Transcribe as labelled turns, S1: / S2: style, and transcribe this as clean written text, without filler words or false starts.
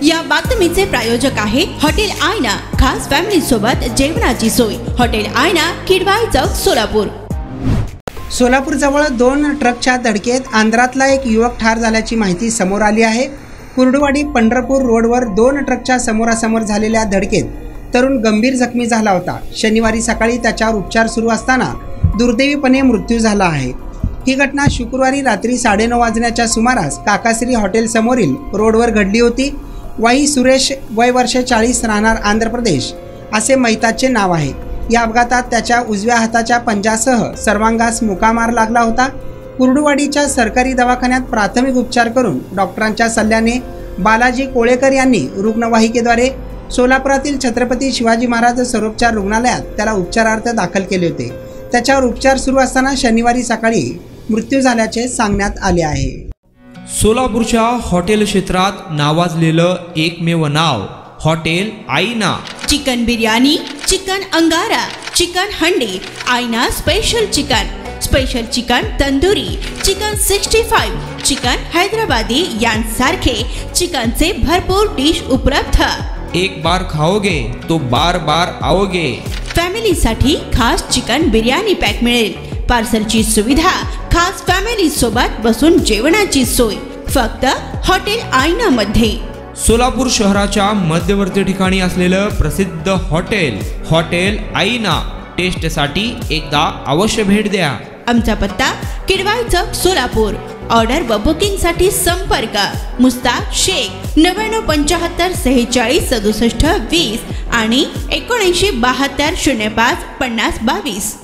S1: या बातमीचे प्रायोजक आहे हॉटेल आयना, खास फॅमिली सोबत जेवणाची सोय। हॉटेल आयना, किडवाई चौक, सोलापूर।
S2: सोलापूर जवळ 2 ट्रकच्या धडकेत आंध्रातला एक युवक ठार झाल्याची माहिती समोर आली आहे। कुर्डुवाडी पंढरपूर रोडवर 2 ट्रकच्या समोरासमोर झालेल्या धडकेत तरुण गंभीर जखमी झाला होता। शनिवारी सकाळी त्याच्यावर उपचार सुरू असताना दुर्दैवीपणे मृत्यू झाला आहे। ही घटना शुक्रवारी रात्री 9:30 वाजण्याच्या सुमारास काकाश्री हॉटेल समोरील रोडवर घडली होती। वाई सुरेश, वय वर्ष 40, राहणार आंध्र प्रदेश, असे मैताचे नाव आहे। या अपघातात त्याच्या उजव्या हाताच्या पंजासह सर्वांगास मुकामार लागला होता। कुर्डुवाडीच्या सरकारी दवाखान्यात प्राथमिक उपचार करून डॉक्टरांच्या सल्ल्याने बालाजी कोळेकर यांनी रुग्णवाहिकेद्वारे सोलापुरातील छत्रपती शिवाजी महाराज सर्वोपचार रुग्णालयात त्याला उपचारार्थ दाखल केले होते। त्याच्यावर उपचार सुरू असताना शनिवारी सकाळी मृत्यू झाल्याचे सांगण्यात आले आहे।
S3: सोलापूरच्या हॉटेल क्षेत्रात नावाजलेलं एकमेव नाव हॉटेल आईना।
S1: चिकन बिर्याणी, चिकन अंगारा, चिकन हंडी, आईना special chicken tandoori, chicken 65, chicken Hyderabadi यांसारखे चिकनचे भरपूर डिश उपलब्ध।
S3: एक बार खाओगे तो बार बार आओगे।
S1: फॅमिलीसाठी खास चिकन बिर्याणी पॅक मिळेल। पार्सलची सुविधा, खास फॅमिली सोबत बसून जेवणाची सोय फक्त हॉटेल आईना मध्ये।
S3: सोलापूर शहराच्या मध्यवर्ती ठिकाणी असलेलं प्रसिद्ध हॉटेल आईना टेस्टसाठी एकदा अवश्य भेट द्या।
S1: आमचा पत्ता किडवाई चौक, सोलापूर। ऑर्डर व बुकिंग साठी संपर्क मुस्ताक शेख 9975 46 67 20 आणि 7972 05 50 22।